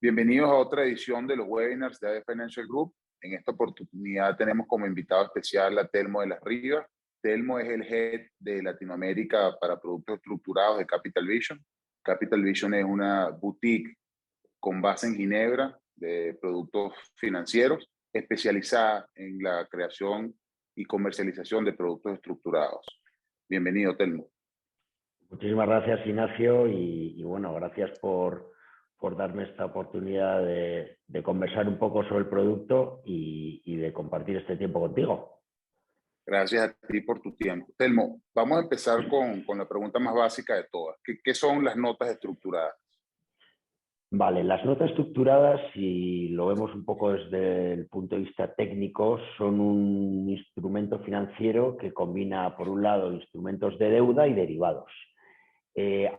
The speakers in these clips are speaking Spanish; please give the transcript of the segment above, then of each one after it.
Bienvenidos a otra edición de los webinars de AD Financial Group. En esta oportunidad tenemos como invitado especial a Telmo de las Rivas. Telmo es el Head de Latinoamérica para productos estructurados de Capital Vision. Capital Vision es una boutique con base en Ginebra de productos financieros, especializada en la creación y comercialización de productos estructurados. Bienvenido, Telmo. Muchísimas gracias, Ignacio, y bueno, gracias por darme esta oportunidad de conversar un poco sobre el producto y de compartir este tiempo contigo. Gracias a ti por tu tiempo. Telmo, vamos a empezar con la pregunta más básica de todas. ¿Qué son las notas estructuradas? Vale, las notas estructuradas, si lo vemos un poco desde el punto de vista técnico, son un instrumento financiero que combina, por un lado, instrumentos de deuda y derivados.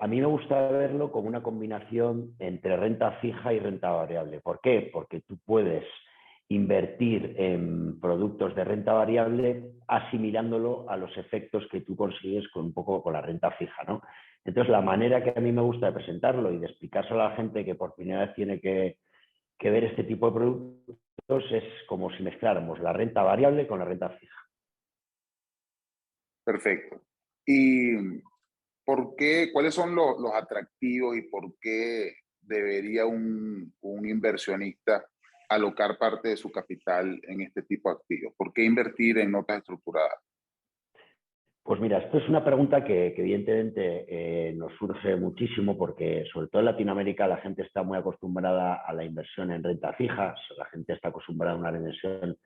A mí me gusta verlo como una combinación entre renta fija y renta variable. ¿Por qué? Porque tú puedes invertir en productos de renta variable asimilándolo a los efectos que tú consigues con un poco con la renta fija, ¿no? Entonces, la manera que a mí me gusta de presentarlo y de explicárselo a la gente que por primera vez tiene que ver este tipo de productos es como si mezcláramos la renta variable con la renta fija. Perfecto. ¿Y cuáles son los atractivos y por qué debería un inversionista alocar parte de su capital en este tipo de activos? ¿Por qué invertir en notas estructuradas? Pues mira, esto es una pregunta que evidentemente nos surge muchísimo porque sobre todo en Latinoamérica la gente está muy acostumbrada a la inversión en renta fija, la gente está acostumbrada a una inversión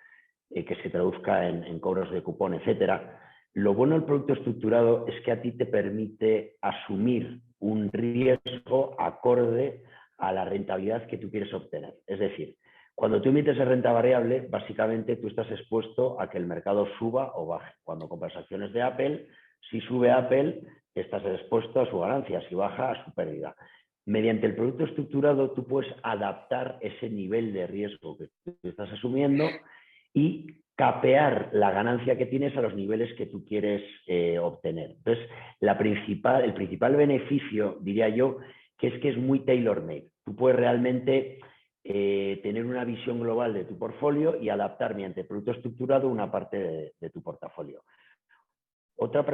que se traduzca en cobros de cupón, etcétera. Lo bueno del producto estructurado es que a ti te permite asumir un riesgo acorde a la rentabilidad que tú quieres obtener. Es decir, cuando tú emites en renta variable, básicamente tú estás expuesto a que el mercado suba o baje. Cuando compras acciones de Apple, si sube Apple, estás expuesto a su ganancia, si baja, a su pérdida. Mediante el producto estructurado, tú puedes adaptar ese nivel de riesgo que tú estás asumiendo y capear la ganancia que tienes a los niveles que tú quieres obtener. Entonces, el principal beneficio, diría yo, que es muy tailor-made. Tú puedes realmente tener una visión global de tu portfolio y adaptar mediante producto estructurado una parte de tu portafolio. Otra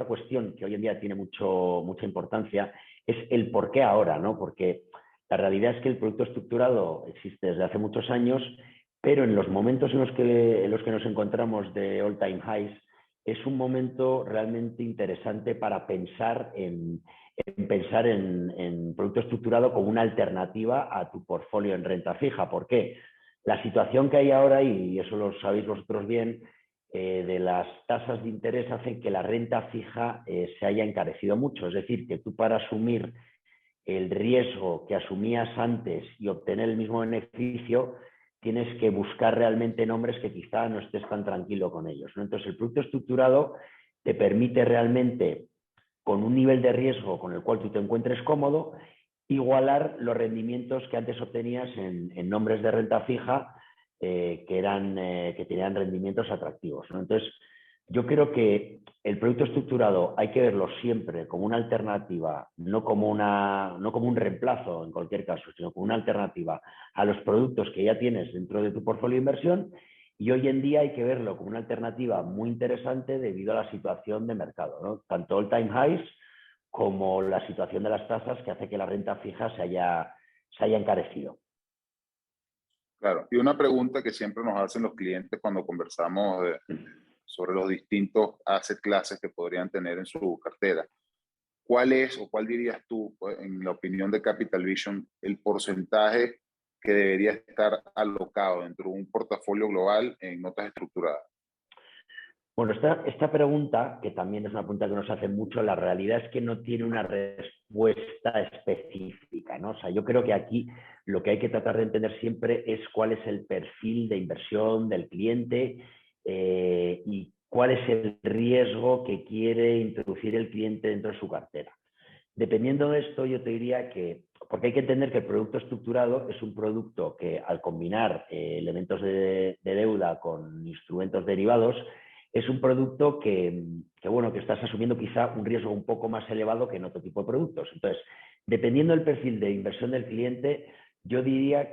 cuestión que hoy en día tiene mucha importancia es el por qué ahora, ¿no? Porque la realidad es que el producto estructurado existe desde hace muchos años, pero en los momentos en los que nos encontramos de all time highs, es un momento realmente interesante para pensar en producto estructurado como una alternativa a tu portfolio en renta fija. ¿Por qué? La situación que hay ahora, y eso lo sabéis vosotros bien, de las tasas de interés hacen que la renta fija se haya encarecido mucho. Es decir, que tú para asumir el riesgo que asumías antes y obtener el mismo beneficio, tienes que buscar realmente nombres que quizá no estés tan tranquilo con ellos, ¿no? Entonces, el producto estructurado te permite realmente, con un nivel de riesgo con el cual tú te encuentres cómodo, igualar los rendimientos que antes obtenías en nombres de renta fija que tenían rendimientos atractivos, ¿no? Entonces, yo creo que el producto estructurado hay que verlo siempre como una alternativa, no como un reemplazo en cualquier caso, sino como una alternativa a los productos que ya tienes dentro de tu portfolio de inversión. Y hoy en día hay que verlo como una alternativa muy interesante debido a la situación de mercado, ¿no? Tanto all time highs como la situación de las tasas que hace que la renta fija se haya encarecido. Claro, y una pregunta que siempre nos hacen los clientes cuando conversamos sobre los distintos asset classes que podrían tener en su cartera. ¿Cuál es o cuál dirías tú, en la opinión de Capital Vision, el porcentaje que debería estar alocado dentro de un portafolio global en notas estructuradas? Bueno, esta pregunta, que también es una pregunta que nos hacen mucho, la realidad es que no tiene una respuesta específica, ¿no? O sea, yo creo que aquí lo que hay que tratar de entender siempre es cuál es el perfil de inversión del cliente y cuál es el riesgo que quiere introducir el cliente dentro de su cartera. Dependiendo de esto, yo te diría que, porque hay que entender que el producto estructurado es un producto que al combinar elementos de deuda con instrumentos derivados, es un producto que estás asumiendo quizá un riesgo un poco más elevado que en otro tipo de productos. Entonces, Dependiendo del perfil de inversión del cliente, yo diría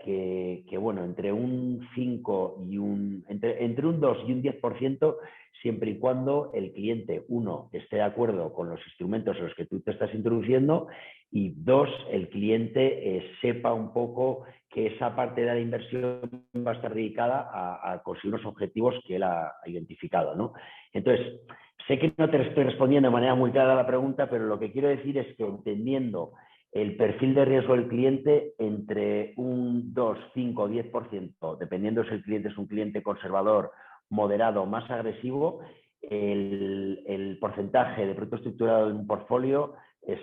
bueno, entre un 5 y entre un 2 y un 10%, siempre y cuando el cliente, uno, esté de acuerdo con los instrumentos en los que tú te estás introduciendo, y dos, el cliente sepa un poco que esa parte de la inversión va a estar dedicada a conseguir unos objetivos que él ha identificado, ¿no? Entonces, sé que no te estoy respondiendo de manera muy clara a la pregunta, pero lo que quiero decir es que entendiendo el perfil de riesgo del cliente, entre un 2, 5 o 10%, dependiendo si el cliente es un cliente conservador, moderado o más agresivo, el porcentaje de producto estructurado en un portfolio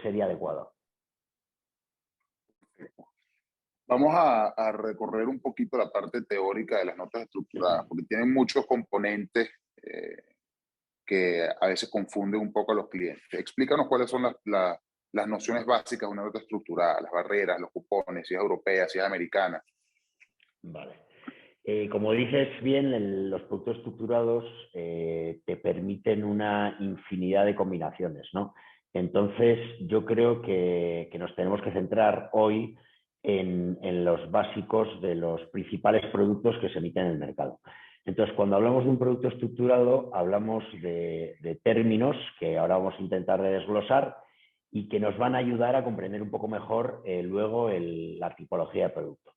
sería adecuado. Vamos a recorrer un poquito la parte teórica de las notas estructuradas, porque tienen muchos componentes que a veces confunden un poco a los clientes. Explícanos cuáles son las nociones básicas de una nota estructurada, las barreras, los cupones, si es europea, si es americana. Vale. Como dices bien, los productos estructurados te permiten una infinidad de combinaciones, ¿no? Entonces, yo creo que nos tenemos que centrar hoy en los básicos de los principales productos que se emiten en el mercado. Entonces, cuando hablamos de un producto estructurado, hablamos de términos que ahora vamos a intentar desglosar y que nos van a ayudar a comprender un poco mejor luego la tipología de producto.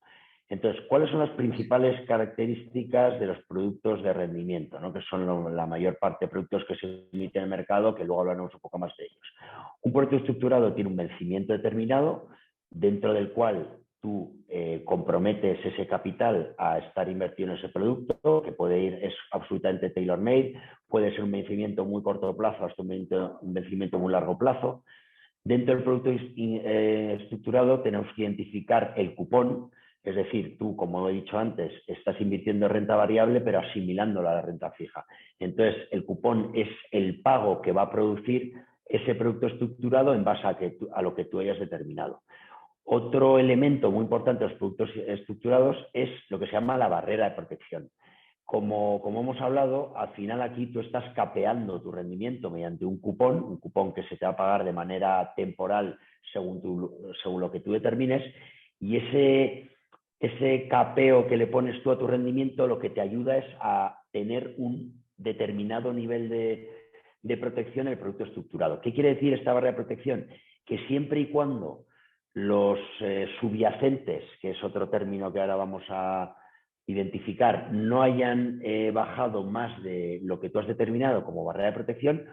Entonces, ¿cuáles son las principales características de los productos de rendimiento, ¿no? Que son la mayor parte de productos que se emiten en el mercado, que luego hablaremos un poco más de ellos? Un producto estructurado tiene un vencimiento determinado, dentro del cual tú comprometes ese capital a estar invertido en ese producto, que puede ir, es absolutamente tailor-made, puede ser un vencimiento muy corto plazo hasta un vencimiento muy largo plazo. Dentro del producto estructurado tenemos que identificar el cupón. Es decir, tú, como he dicho antes, estás invirtiendo en renta variable, pero asimilándola a la renta fija. Entonces, el cupón es el pago que va a producir ese producto estructurado en base a lo que tú hayas determinado. Otro elemento muy importante de los productos estructurados es lo que se llama la barrera de protección. Como hemos hablado, al final aquí tú estás capeando tu rendimiento mediante un cupón que se te va a pagar de manera temporal según lo que tú determines, y ese capeo que le pones tú a tu rendimiento lo que te ayuda es a tener un determinado nivel de protección en el producto estructurado. ¿Qué quiere decir esta barrera de protección? Que siempre y cuando los subyacentes, que es otro término que ahora vamos a identificar, no hayan bajado más de lo que tú has determinado como barrera de protección,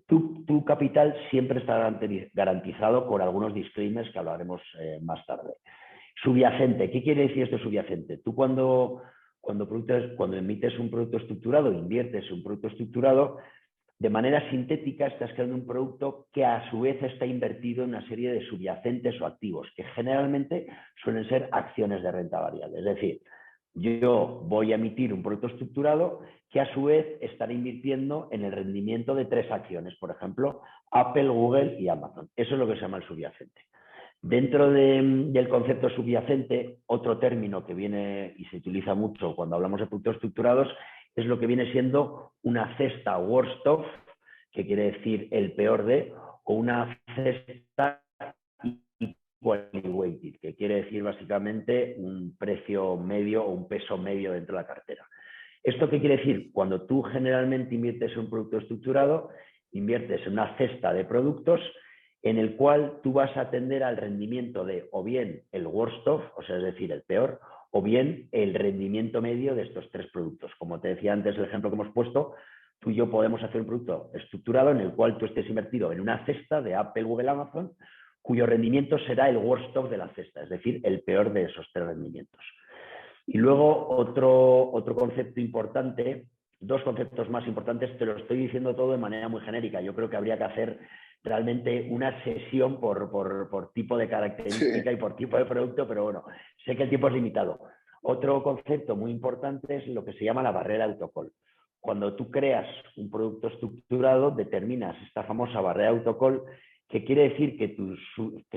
tu capital siempre está garantizado con algunos disclaimers que hablaremos más tarde. Subyacente, ¿qué quiere decir esto subyacente? Tú cuando emites un producto estructurado, inviertes en un producto estructurado, de manera sintética estás creando un producto que a su vez está invertido en una serie de subyacentes o activos, que generalmente suelen ser acciones de renta variable. Es decir, yo voy a emitir un producto estructurado que a su vez estará invirtiendo en el rendimiento de 3 acciones, por ejemplo, Apple, Google y Amazon. Eso es lo que se llama el subyacente. Dentro del concepto subyacente, otro término que viene y se utiliza mucho cuando hablamos de productos estructurados es lo que viene siendo una cesta worst of, que quiere decir el peor de, o una cesta equally weighted, que quiere decir básicamente un precio medio o un peso medio dentro de la cartera. ¿Esto qué quiere decir? Cuando tú generalmente inviertes en un producto estructurado, inviertes en una cesta de productos en el cual tú vas a atender al rendimiento de o bien el worst of, o sea, es decir, el peor, o bien el rendimiento medio de estos 3 productos. Como te decía antes, el ejemplo que hemos puesto, tú y yo podemos hacer un producto estructurado en el cual tú estés invertido en una cesta de Apple, Google, Amazon, cuyo rendimiento será el worst of de la cesta, es decir, el peor de esos 3 rendimientos. Y luego otro concepto importante, 2 conceptos más importantes, te lo estoy diciendo todo de manera muy genérica. Yo creo que habría que hacer realmente una sesión por tipo de característica y por tipo de producto, pero bueno, sé que el tiempo es limitado. Otro concepto muy importante es lo que se llama la barrera de autocall. Cuando tú creas un producto estructurado, determinas esta famosa barrera de autocall, que quiere decir que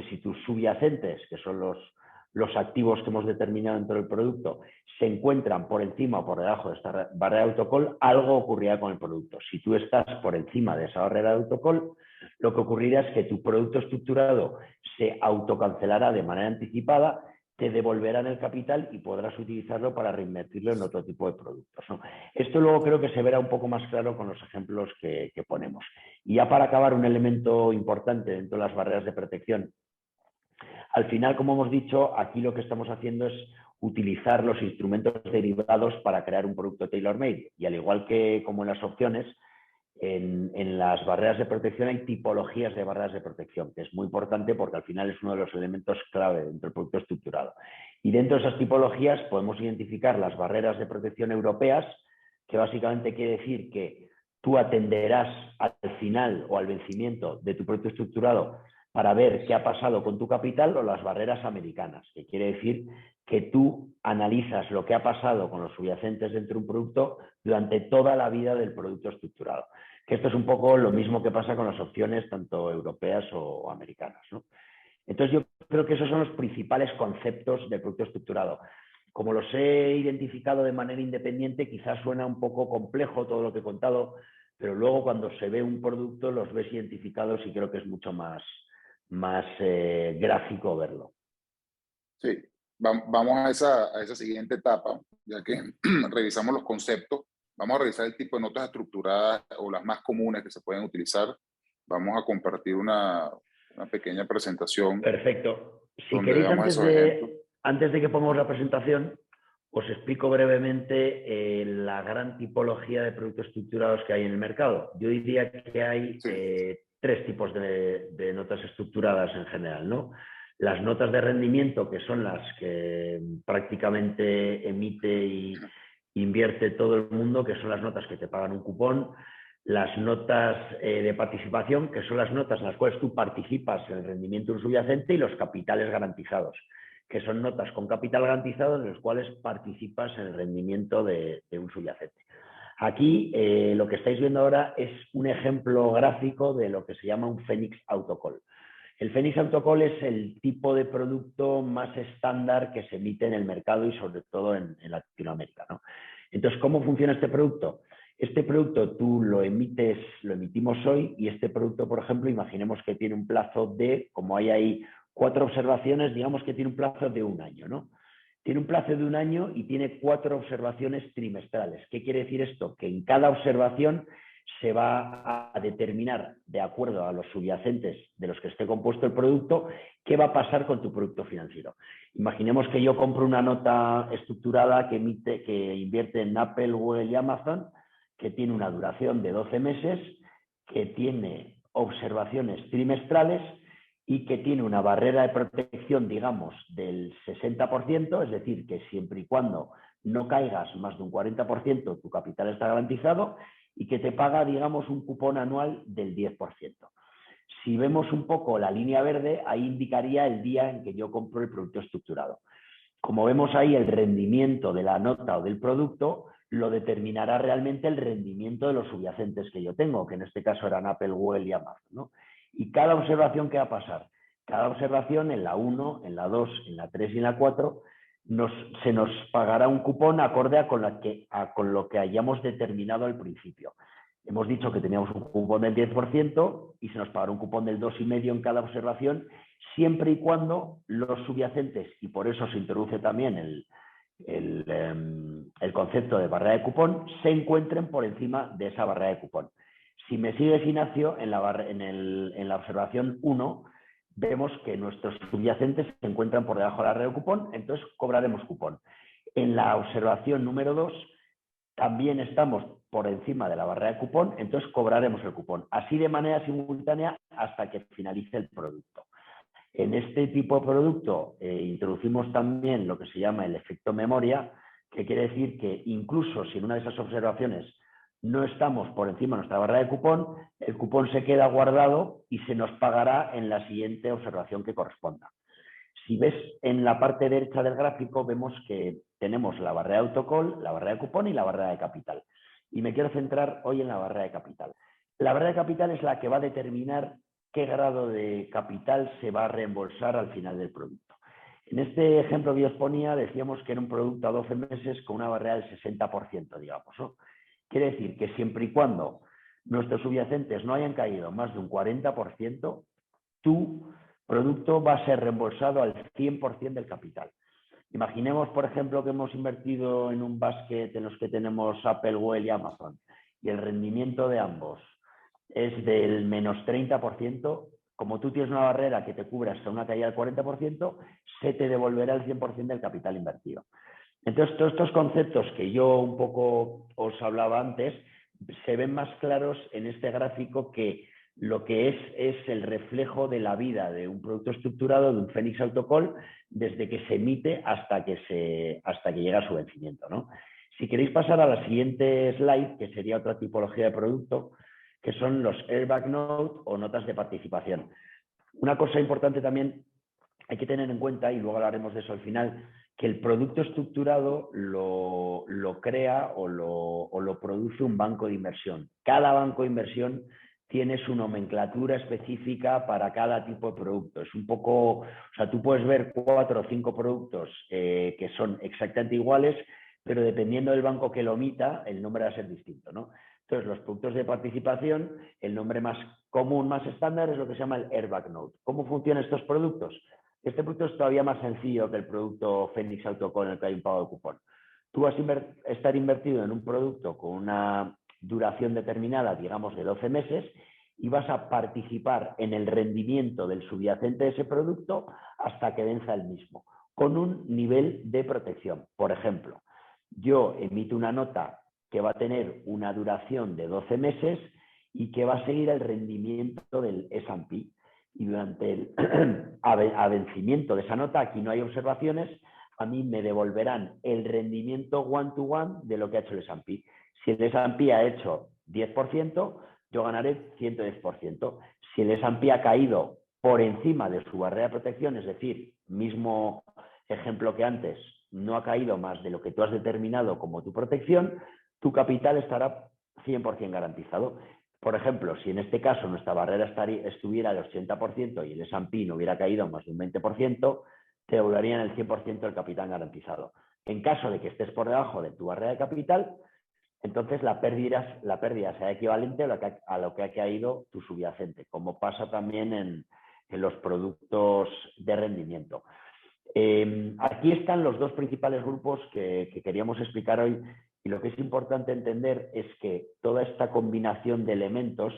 si tus subyacentes, que son los activos que hemos determinado dentro del producto, se encuentran por encima o por debajo de esta barrera de autocall, algo ocurrirá con el producto. Si tú estás por encima de esa barrera de autocall, lo que ocurrirá es que tu producto estructurado se autocancelará de manera anticipada, te devolverán el capital y podrás utilizarlo para reinvertirlo en otro tipo de productos, ¿no? Esto luego creo que se verá un poco más claro con los ejemplos que ponemos. Y ya para acabar, un elemento importante dentro de las barreras de protección. Al final, como hemos dicho, aquí lo que estamos haciendo es utilizar los instrumentos derivados para crear un producto tailor-made. Y al igual que como en las opciones, en las barreras de protección hay tipologías de barreras de protección, que es muy importante porque al final es uno de los elementos clave dentro del producto estructurado. Y dentro de esas tipologías podemos identificar las barreras de protección europeas, que básicamente quiere decir que tú atenderás al final o al vencimiento de tu producto estructurado para ver qué ha pasado con tu capital, o las barreras americanas, que quiere decir que tú analizas lo que ha pasado con los subyacentes dentro de un producto durante toda la vida del producto estructurado. Que esto es un poco lo mismo que pasa con las opciones tanto europeas o americanas, ¿no? Entonces yo creo que esos son los principales conceptos del producto estructurado. Como los he identificado de manera independiente, quizás suena un poco complejo todo lo que he contado, pero luego cuando se ve un producto los ves identificados y creo que es mucho más gráfico verlo. Sí, vamos a esa siguiente etapa, ya que revisamos los conceptos. Vamos a revisar el tipo de notas estructuradas o las más comunes que se pueden utilizar. Vamos a compartir una pequeña presentación. Perfecto. Si Donde queréis, veamos esos ejemplos. antes de que pongamos la presentación, os explico brevemente la gran tipología de productos estructurados que hay en el mercado. Yo diría que hay tres tipos de notas estructuradas en general, ¿no? Las notas de rendimiento, que son las que prácticamente emite y invierte todo el mundo, que son las notas que te pagan un cupón. Las notas de participación, que son las notas en las cuales tú participas en el rendimiento de un subyacente, y los capitales garantizados, que son notas con capital garantizado en los cuales participas en el rendimiento de un subyacente. Aquí lo que estáis viendo ahora es un ejemplo gráfico de lo que se llama un Phoenix Autocall. El Phoenix Autocall es el tipo de producto más estándar que se emite en el mercado y sobre todo en Latinoamérica, ¿no? Entonces, ¿cómo funciona este producto? Este producto tú lo emitimos hoy, y este producto, por ejemplo, imaginemos que tiene un plazo de, como hay ahí 4 observaciones, digamos que tiene un plazo de 1 año, ¿no? Tiene un plazo de 1 año y tiene 4 observaciones trimestrales. ¿Qué quiere decir esto? Que en cada observación se va a determinar, de acuerdo a los subyacentes de los que esté compuesto el producto, qué va a pasar con tu producto financiero. Imaginemos que yo compro una nota estructurada que invierte en Apple, Google y Amazon, que tiene una duración de 12 meses, que tiene observaciones trimestrales y que tiene una barrera de protección, digamos, del 60%, es decir, que siempre y cuando no caigas más de un 40%, tu capital está garantizado, y que te paga, digamos, un cupón anual del 10%. Si vemos un poco la línea verde, ahí indicaría el día en que yo compro el producto estructurado. Como vemos ahí, el rendimiento de la nota o del producto lo determinará realmente el rendimiento de los subyacentes que yo tengo, que en este caso eran Apple, Google y Amazon, ¿no? Y cada observación que va a pasar, cada observación en la 1, en la 2, en la 3 y en la 4, se nos pagará un cupón acorde a con lo que hayamos determinado al principio. Hemos dicho que teníamos un cupón del 10% y se nos pagará un cupón del 2,5% en cada observación, siempre y cuando los subyacentes, y por eso se introduce también el concepto de barrera de cupón, se encuentren por encima de esa barrera de cupón. Si me sigues, Ignacio, en la observación 1, vemos que nuestros subyacentes se encuentran por debajo de la barrera de cupón, entonces cobraremos cupón. En la observación número 2, también estamos por encima de la barrera de cupón, entonces cobraremos el cupón. Así de manera simultánea hasta que finalice el producto. En este tipo de producto introducimos también lo que se llama el efecto memoria, que quiere decir que incluso si en una de esas observaciones no estamos por encima de nuestra barrera de cupón, el cupón se queda guardado y se nos pagará en la siguiente observación que corresponda. Si ves en la parte derecha del gráfico, vemos que tenemos la barrera de autocall, la barrera de cupón y la barrera de capital. Y me quiero centrar hoy en la barrera de capital. La barrera de capital es la que va a determinar qué grado de capital se va a reembolsar al final del producto. En este ejemplo que os ponía, decíamos que era un producto a 12 meses con una barrera del 60%, digamos, ¿no? Quiere decir que siempre y cuando nuestros subyacentes no hayan caído más de un 40%, tú producto va a ser reembolsado al 100% del capital. Imaginemos, por ejemplo, que hemos invertido en un basket en los que tenemos Apple, Google y Amazon y el rendimiento de ambos es del menos 30%. Como tú tienes una barrera que te cubre hasta una caída del 40%, se te devolverá el 100% del capital invertido. Entonces, todos estos conceptos que yo un poco os hablaba antes se ven más claros en este gráfico, que lo que es el reflejo de la vida de un producto estructurado, de un Phoenix Autocall, desde que se emite hasta que llega a su vencimiento, ¿no? Si queréis pasar a la siguiente slide, que sería otra tipología de producto, que son los Airbag Note o notas de participación. Una cosa importante también hay que tener en cuenta, y luego hablaremos de eso al final, que el producto estructurado lo crea o lo produce un banco de inversión. Cada banco de inversión tiene su nomenclatura específica para cada tipo de producto. Es un poco, o sea, tú puedes ver 4 o 5 productos que son exactamente iguales, pero dependiendo del banco que lo emita, el nombre va a ser distinto, ¿no? Entonces, los productos de participación, el nombre más común, más estándar, es lo que se llama el Airbag Note. ¿Cómo funcionan estos productos? Este producto es todavía más sencillo que el producto Phoenix Autocall en el que hay un pago de cupón. Tú vas a estar invertido en un producto con una duración determinada, digamos de 12 meses, y vas a participar en el rendimiento del subyacente de ese producto hasta que venza el mismo, con un nivel de protección. Por ejemplo, yo emito una nota que va a tener una duración de 12 meses y que va a seguir el rendimiento del S&P. Y durante el a vencimiento de esa nota, aquí no hay observaciones, a mí me devolverán el rendimiento one-to-one de lo que ha hecho el S&P. Si el S&P ha hecho 10%, yo ganaré 110%. Si el S&P ha caído por encima de su barrera de protección, es decir, mismo ejemplo que antes, no ha caído más de lo que tú has determinado como tu protección, tu capital estará 100% garantizado. Por ejemplo, si en este caso nuestra barrera estuviera al 80% y el S&P no hubiera caído más de un 20%, te devolverían el 100% del capital garantizado. En caso de que estés por debajo de tu barrera de capital, entonces la pérdida será equivalente a lo que ha caído tu subyacente, como pasa también en los productos de rendimiento. Aquí están los dos principales grupos que queríamos explicar hoy, y lo que es importante entender es que toda esta combinación de elementos,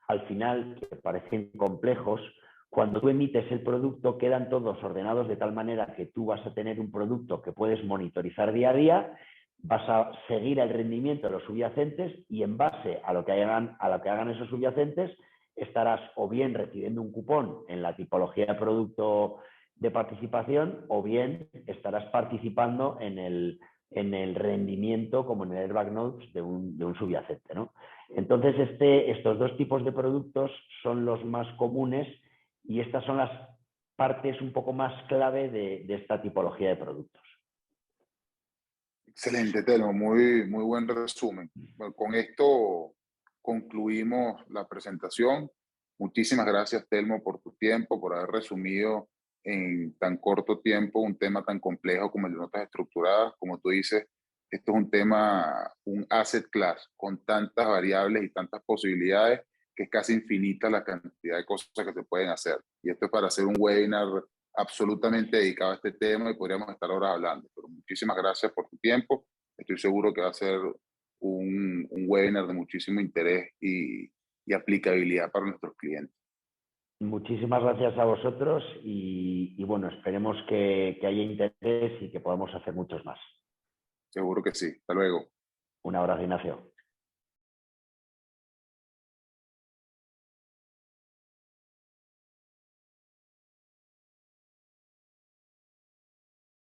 al final, que parecen complejos, cuando tú emites el producto quedan todos ordenados de tal manera que tú vas a tener un producto que puedes monitorizar día a día, vas a seguir el rendimiento de los subyacentes y en base a lo que hagan esos subyacentes estarás o bien recibiendo un cupón en la tipología de producto de participación, o bien estarás participando en el rendimiento, como en el Airbag Notes, de un subyacente, ¿no? Entonces, estos dos tipos de productos son los más comunes, y estas son las partes un poco más clave de esta tipología de productos. Excelente, Telmo, muy, muy buen resumen. Bueno, con esto concluimos la presentación. Muchísimas gracias, Telmo, por tu tiempo, por haber resumido en tan corto tiempo un tema tan complejo como el de notas estructuradas. Como tú dices, esto es un tema, un asset class, con tantas variables y tantas posibilidades que es casi infinita la cantidad de cosas que se pueden hacer. Y esto es para hacer un webinar absolutamente dedicado a este tema y podríamos estar horas hablando. Pero muchísimas gracias por tu tiempo. Estoy seguro que va a ser un webinar de muchísimo interés y aplicabilidad para nuestros clientes. Muchísimas gracias a vosotros y bueno, esperemos que haya interés y que podamos hacer muchos más. Seguro que sí. Hasta luego. Un abrazo, Ignacio.